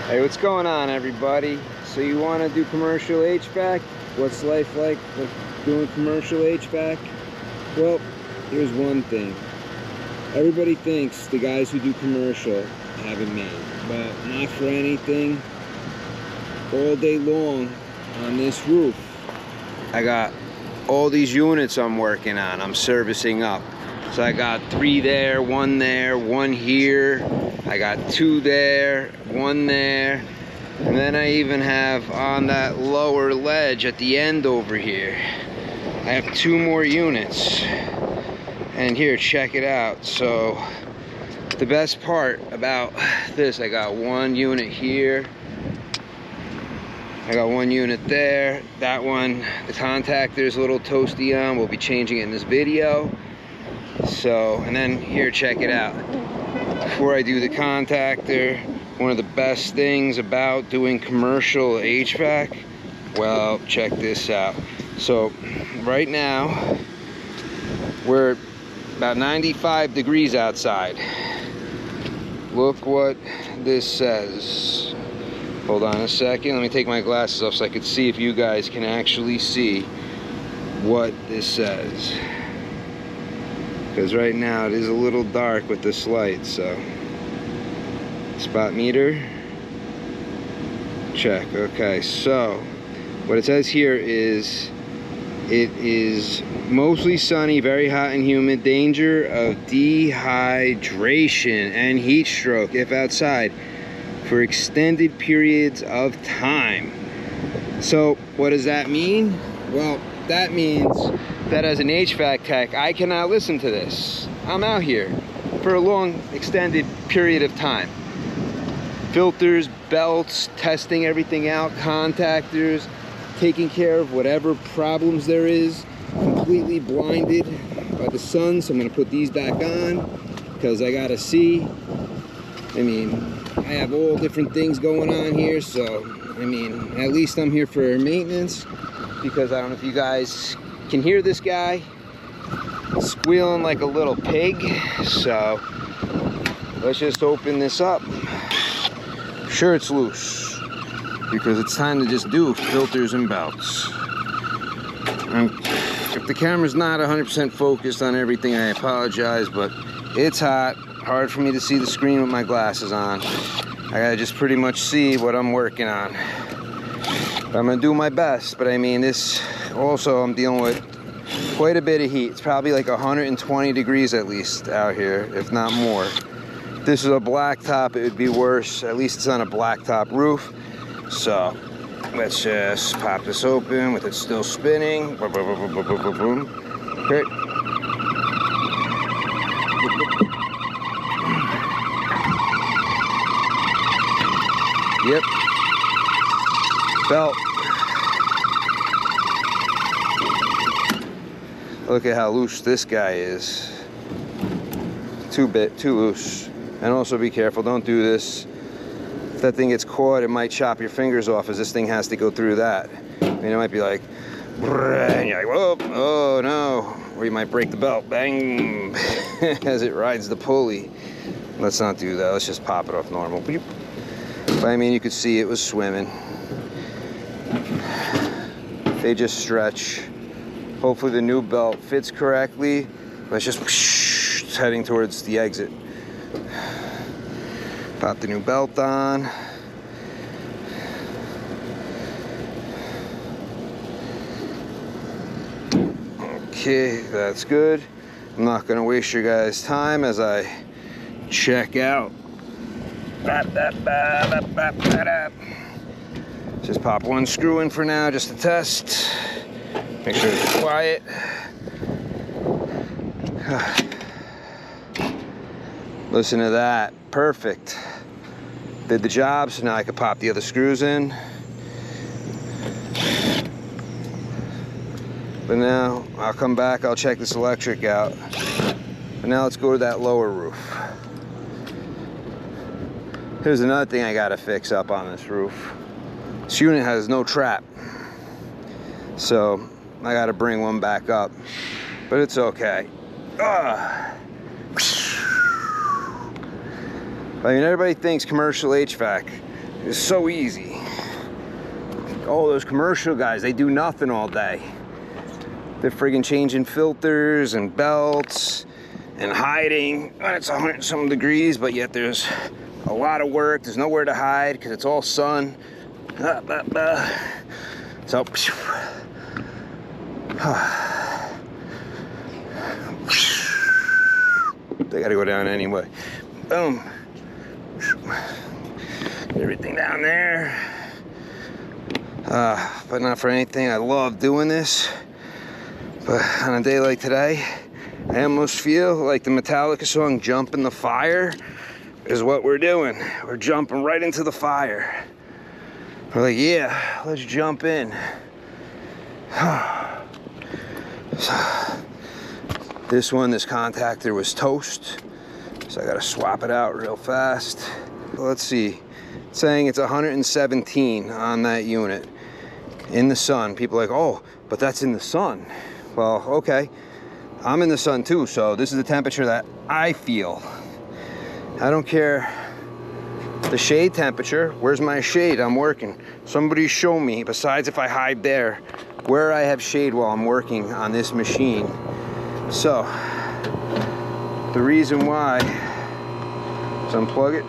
Hey, what's going on, everybody? So you want to do commercial HVAC? What's life like doing commercial HVAC? Well, here's one thing. Everybody thinks the guys who do commercial have it made, but not for anything. All day long on this roof, I got all these units I'm working on, I'm servicing up. So I got 3 there, 1 here. I got 2 there, 1 there. And then I even have on that lower ledge at the end over here, I have 2 more units. And here, check it out. So the best part about this, I got 1 unit here. I got 1 unit there. That one, the contactor is a little toasty on. We'll be changing it in this video. So, and then here, check it out. Before I do the contactor, one of the best things about doing commercial HVAC, well, check this out. So right now we're about 95 degrees outside. Look what this says. Hold on a second, let me take my glasses off so I can see if you guys can actually see what this says. Because right now it is a little dark with this light, so. Spot meter. Check. Okay, so what it says here is it is mostly sunny, very hot and humid, danger of dehydration and heat stroke if outside for extended periods of time. So what does that mean? Well, that means that as an HVAC tech, I cannot listen to this. I'm out here for a long extended period of time. Filters, belts, testing everything out, contactors, taking care of whatever problems there is, completely blinded by the sun. So I'm gonna put these back on because I gotta see. I mean, I have all different things going on here. So, I mean, at least I'm here for maintenance because I don't know if you guys can hear this guy squealing like a little pig. So let's just open this up. Sure, it's loose because it's time to just do filters and belts. And if the camera's not 100% focused on everything, I apologize, but it's hot, hard for me to see the screen with my glasses on. I gotta just pretty much see what I'm working on. But I'm gonna do my best, but I mean, this also, I'm dealing with quite a bit of heat. It's probably like 120 degrees at least out here, if not more. If this is a blacktop, it would be worse. At least it's on a blacktop roof. So let's just pop this open with it still spinning. Boom, boom, boom, boom, boom, boom, boom. Okay. Yep. Belt. Look at how loose this guy is. Too loose. And also be careful, don't do this. If that thing gets caught, it might chop your fingers off as this thing has to go through that. I mean, it might be like, and you're like, whoa, oh no. Or you might break the belt, bang, as it rides the pulley. Let's not do that, let's just pop it off normal. But I mean, you could see it was swimming. They just stretch. Hopefully the new belt fits correctly. Let's just it's heading towards the exit. Pop the new belt on. Okay, that's good. I'm not gonna waste your guys' time as I check out. Just pop 1 screw in for now, just to test. Make sure it's quiet. Listen to that, perfect. Did the job, so now I can pop the other screws in. But now, I'll come back, I'll check this electric out. But now let's go to that lower roof. Here's another thing I gotta fix up on this roof. This unit has no trap. So, I gotta bring one back up. But it's okay. I mean, everybody thinks commercial HVAC It's so easy. All those commercial guys, they do nothing all day. They're friggin' changing filters and belts and hiding when it's 100 some degrees, but yet there's a lot of work. There's nowhere to hide because it's all sun. So they gotta go down anyway. Boom. Everything down there. But not for anything. I love doing this. But on a day like today, I almost feel like the Metallica song Jump in the Fire is what we're doing. We're jumping right into the fire. We're like, yeah, let's jump in. So, this contactor was toast, so I gotta swap it out real fast. Let's see, it's saying it's 117 on that unit in the sun. People are like, oh, but that's in the sun. Well, okay, I'm in the sun too, so this is the temperature that I feel. I don't care the shade temperature. Where's my shade? I'm working. Somebody show me, besides if I hide there, where I have shade while I'm working on this machine. So, the reason why, let's unplug it.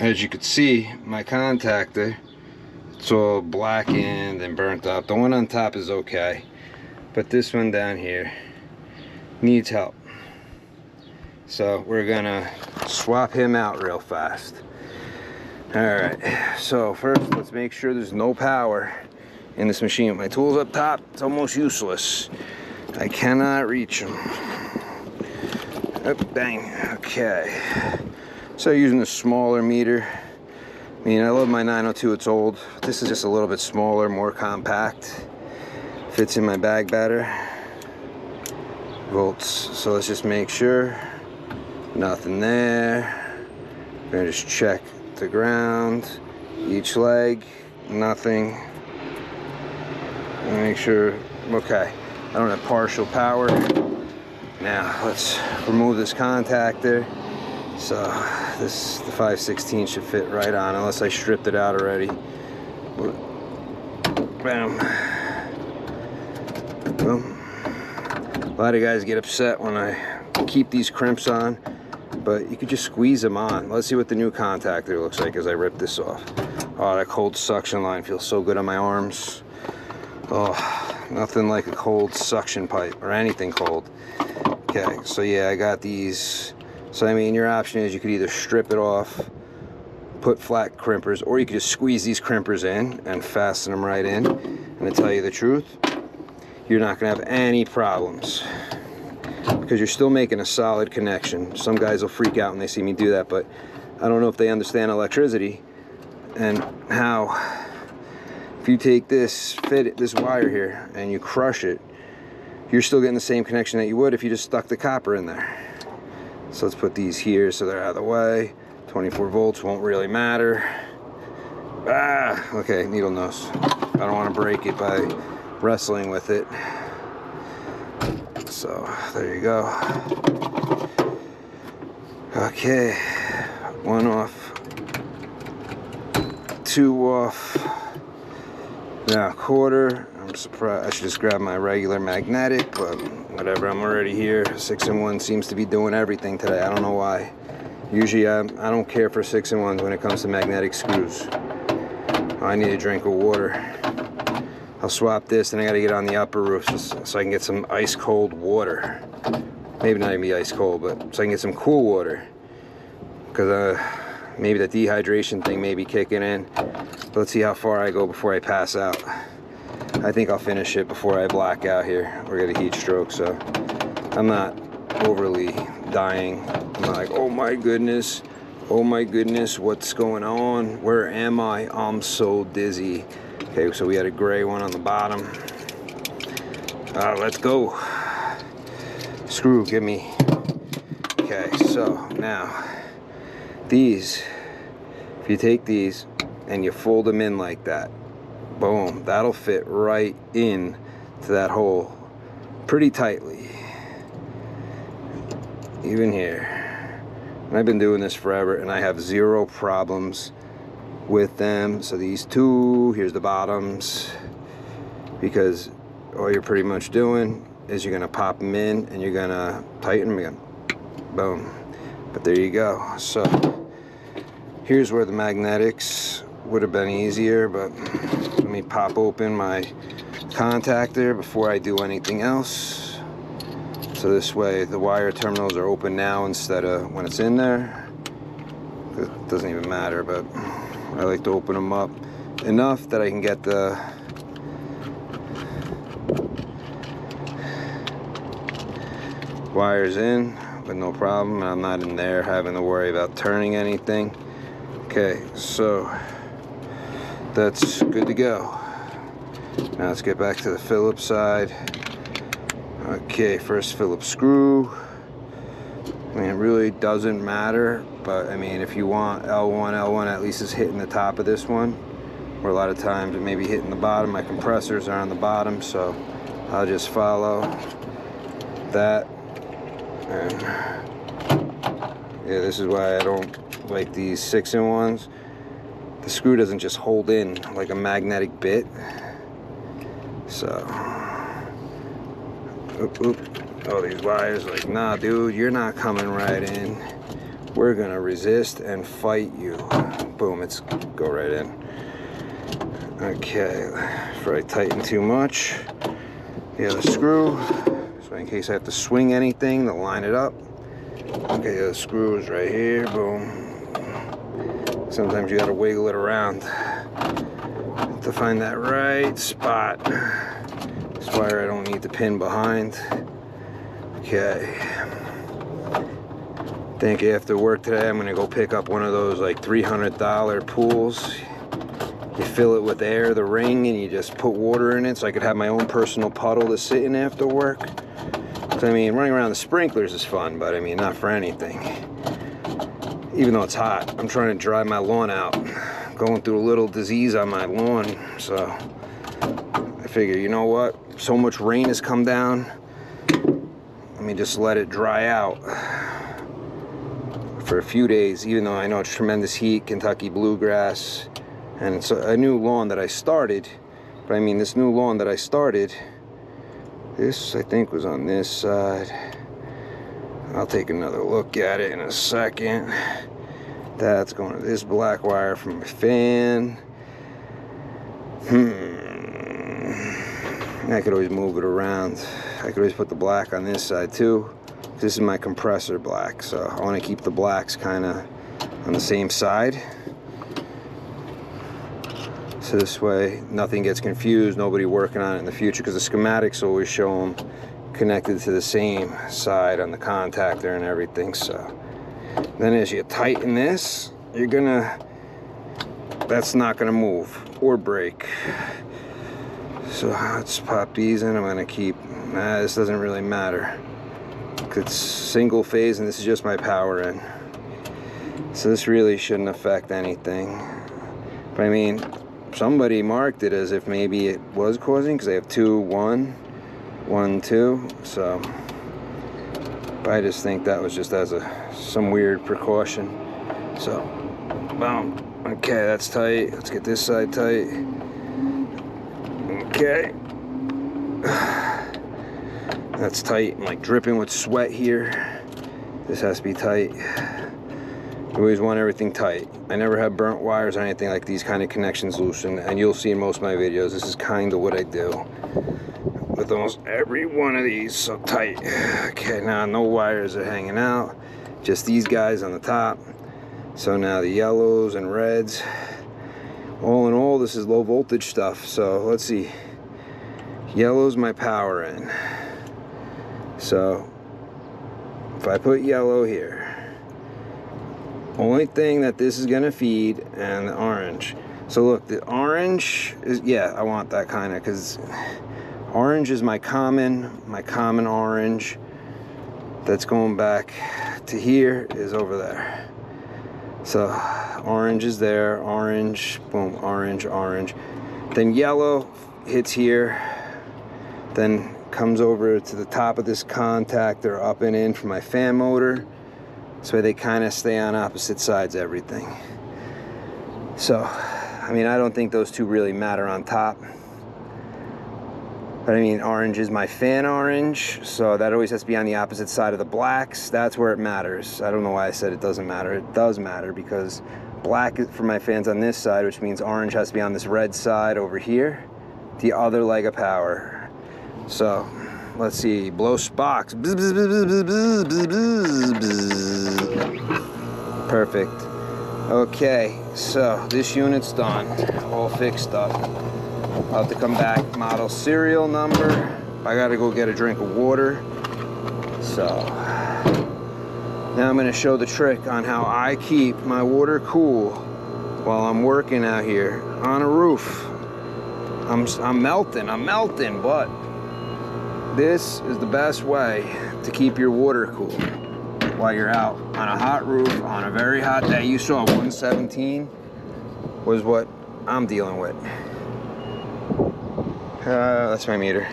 As you can see, my contactor, it's all blackened and burnt up. The one on top is okay, but this one down here needs help. So we're gonna swap him out real fast. All right, so first let's make sure there's no power in this machine. With my tools up top, it's almost useless. I cannot reach them. Oh, bang, okay. So using a smaller meter. I mean, I love my 902, it's old. But this is just a little bit smaller, more compact. Fits in my bag better. Volts, so let's just make sure. Nothing there. I'm gonna just check the ground, each leg, nothing. Make sure, okay. I don't have partial power. Now let's remove this contactor. So the 516 should fit right on, unless I stripped it out already. Bam. Boom. A lot of guys get upset when I keep these crimps on, but you could just squeeze them on. Let's see what the new contactor looks like as I rip this off. Oh, that cold suction line feels so good on my arms. Oh, nothing like a cold suction pipe or anything cold. Okay, so yeah, I got these. So I mean, your option is you could either strip it off, put flat crimpers, or you could just squeeze these crimpers in and fasten them right in. And to tell you the truth, you're not gonna have any problems, because you're still making a solid connection. Some guys will freak out when they see me do that, but I don't know if they understand electricity and how, if you take this, this wire here and you crush it, you're still getting the same connection that you would if you just stuck the copper in there. So let's put these here so they're out of the way. 24 volts won't really matter. Ah, okay, needle nose. I don't want to break it by wrestling with it. So there you go. Okay, one off, two off. Now quarter. I'm surprised. I should just grab my regular magnetic, but whatever, I'm already here. 6-in-1 seems to be doing everything today. I don't know why. Usually I don't care for 6-in-1s when it comes to magnetic screws. I need a drink of water. I'll swap this, and I gotta get on the upper roof so I can get some ice cold water. Maybe not even be ice cold, but so I can get some cool water. Because maybe the dehydration thing may be kicking in. But let's see how far I go before I pass out. I think I'll finish it before I black out here or get a heat stroke, so I'm not overly dying. I'm not like, oh my goodness, what's going on? Where am I? I'm so dizzy. Okay, so we had a gray one on the bottom. Let's go. Screw, give me. Okay, so now these, if you take these and you fold them in like that, boom, that'll fit right in to that hole pretty tightly. Even here. And I've been doing this forever, and I have zero problems with them. So these two, here's the bottoms, because all you're pretty much doing is you're gonna pop them in and you're gonna tighten them again. Boom. But there you go. So here's where the magnetics would have been easier, but let me pop open my contactor before I do anything else. So this way the wire terminals are open now instead of when it's in there. It doesn't even matter, but I like to open them up enough that I can get the wires in with no problem, and I'm not in there having to worry about turning anything. Okay, so that's good to go. Now let's get back to the Phillips side. Okay, first Phillips screw. I mean, it really doesn't matter, but I mean, if you want L1 at least is hitting the top of this one, where a lot of times it may be hitting the bottom. My compressors are on the bottom, so I'll just follow that. And yeah, this is why I don't like these 6-in-1s. The screw doesn't just hold in like a magnetic bit. So, oop, oop. Oh, these wires, like, nah, dude, you're not coming right in. We're gonna resist and fight you. Boom, it's go right in. Okay, before I tighten too much, the other screw. So in case I have to swing anything to line it up. Okay, the screw is right here, boom. Sometimes you gotta wiggle it around to find that right spot. This wire I don't need to pin behind. Okay. I think after work today I'm gonna go pick up one of those like $300 pools. You fill it with air, the ring, and you just put water in it so I could have my own personal puddle to sit in after work. I mean, running around the sprinklers is fun, but I mean, not for anything. Even though it's hot, I'm trying to dry my lawn out. Going through a little disease on my lawn, so I figure, you know what? So much rain has come down. Let me just let it dry out for a few days, even though I know it's tremendous heat, Kentucky bluegrass, and it's a new lawn that I started. But I mean, this new lawn that I started, this, I think, was on this side. I'll take another look at it in a second. That's going to this black wire from my fan. I could always move it around. I could always put the black on this side too. This is my compressor black, so I want to keep the blacks kind of on the same side. So this way nothing gets confused, nobody working on it in the future, because the schematics always show them connected to the same side on the contactor and everything. So then as you tighten this, you're gonna, that's not gonna move or break. So let's pop these in. I'm gonna keep, this doesn't really matter. It's single phase and this is just my power in. So this really shouldn't affect anything. But I mean, somebody marked it as if maybe it was causing, because they have 2, 1, 1, 2. So I just think that was just as some weird precaution. So boom. Okay, that's tight. Let's get this side tight. Okay. That's tight. I'm like dripping with sweat here. This has to be tight. You always want everything tight. I never have burnt wires or anything like these kind of connections loose, and you'll see in most of my videos, this is kind of what I do with almost every one of these, so tight. Okay, now no wires are hanging out, just these guys on the top. So now the yellows and reds, all in all, this is low voltage stuff. So let's see, yellow's my power in. So if I put yellow here, only thing that this is gonna feed, and the orange. So look, the orange is, yeah, I want that kind of, because orange is my common orange. That's going back to here is over there. So orange is there, orange, boom, orange, orange. Then yellow hits here, then comes over to the top of this contactor, up and in for my fan motor. This way they kind of stay on opposite sides of everything. So, I mean, I don't think those two really matter on top. But I mean, orange is my fan orange, so that always has to be on the opposite side of the blacks. That's where it matters. I don't know why I said it doesn't matter. It does matter, because black is for my fans on this side, which means orange has to be on this red side over here, the other leg of power. So let's see, blow sparks. Perfect. Okay, so this unit's done, all fixed up. I'll have to come back, model serial number. I gotta go get a drink of water. So now I'm gonna show the trick on how I keep my water cool while I'm working out here on a roof. I'm melting, but this is the best way to keep your water cool while you're out on a hot roof on a very hot day. You saw 117 was what I'm dealing with. That's my meter.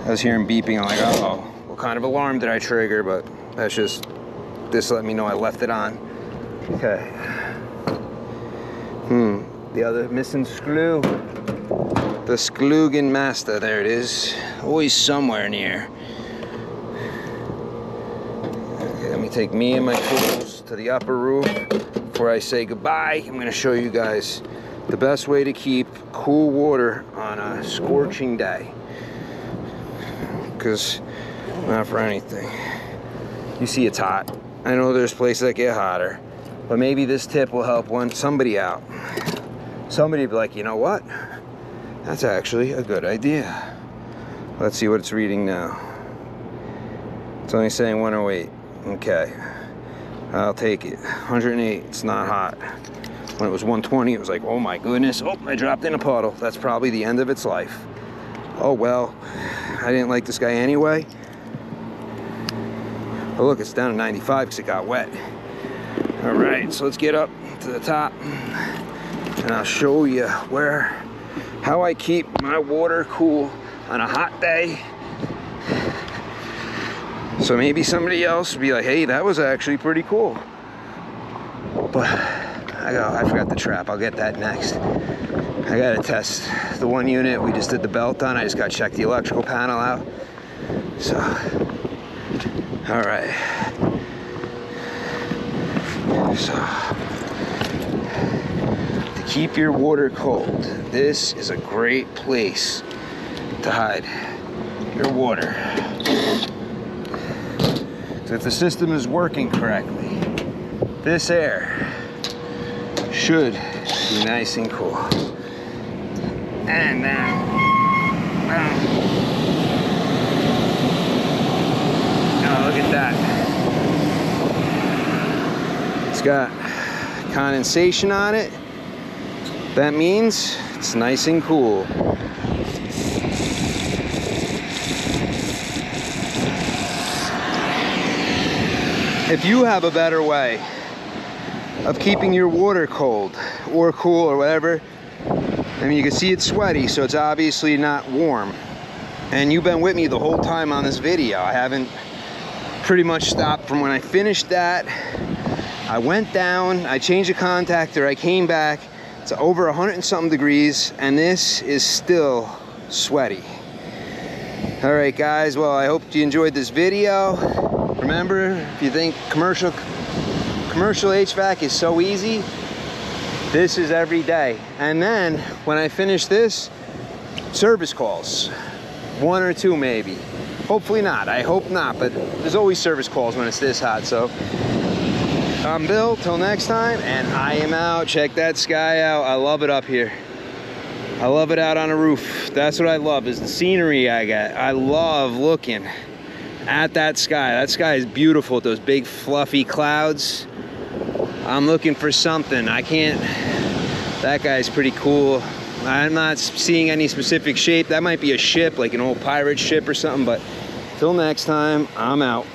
I was hearing beeping. I'm like, uh-oh, what kind of alarm did I trigger? But that's just, this let me know I left it on. Okay. The other missing screw. The Sklugen Master, there it is. Always somewhere near. Okay, let me take me and my tools to the upper roof. Before I say goodbye, I'm gonna show you guys the best way to keep cool water on a scorching day. Because, not for anything. You see it's hot. I know there's places that get hotter, but maybe this tip will help somebody out. Somebody will be like, you know what? That's actually a good idea. Let's see what it's reading now. It's only saying 108. Okay, I'll take it. 108, it's not hot. When it was 120, it was like, oh my goodness, oh, I dropped in a puddle. That's probably the end of its life. Oh well, I didn't like this guy anyway. But look, it's down to 95 because it got wet. All right, so let's get up to the top and I'll show you how I keep my water cool on a hot day. So maybe somebody else would be like, hey, that was actually pretty cool. But I forgot the trap. I'll get that next. I gotta test the one unit we just did the belt on. I just gotta check the electrical panel out. So, all right. So, to keep your water cold, this is a great place to hide your water. So if the system is working correctly, this air should be nice and cool. And then, oh, look at that. It's got condensation on it. That means it's nice and cool. If you have a better way of keeping your water cold or cool or whatever, I mean, you can see it's sweaty, so it's obviously not warm. And you've been with me the whole time on this video. I haven't pretty much stopped from when I finished that. I went down, I changed the contactor, I came back. It's over 100 and something degrees, and this is still sweaty. All right, guys, well, I hope you enjoyed this video. Remember, if you think commercial HVAC is so easy, this is every day. And then when I finish this, service calls, 1 or 2 maybe. Hopefully not, I hope not, but there's always service calls when it's this hot. So I'm Bill, till next time, and I am out. Check that sky out. I love it up here. I love it out on a roof. That's what I love, is the scenery I got. I love looking at that sky. That sky is beautiful with those big fluffy clouds. I'm looking for something. I can't, that guy's pretty cool. I'm not seeing any specific shape. That might be a ship, like an old pirate ship or something, but till next time, I'm out.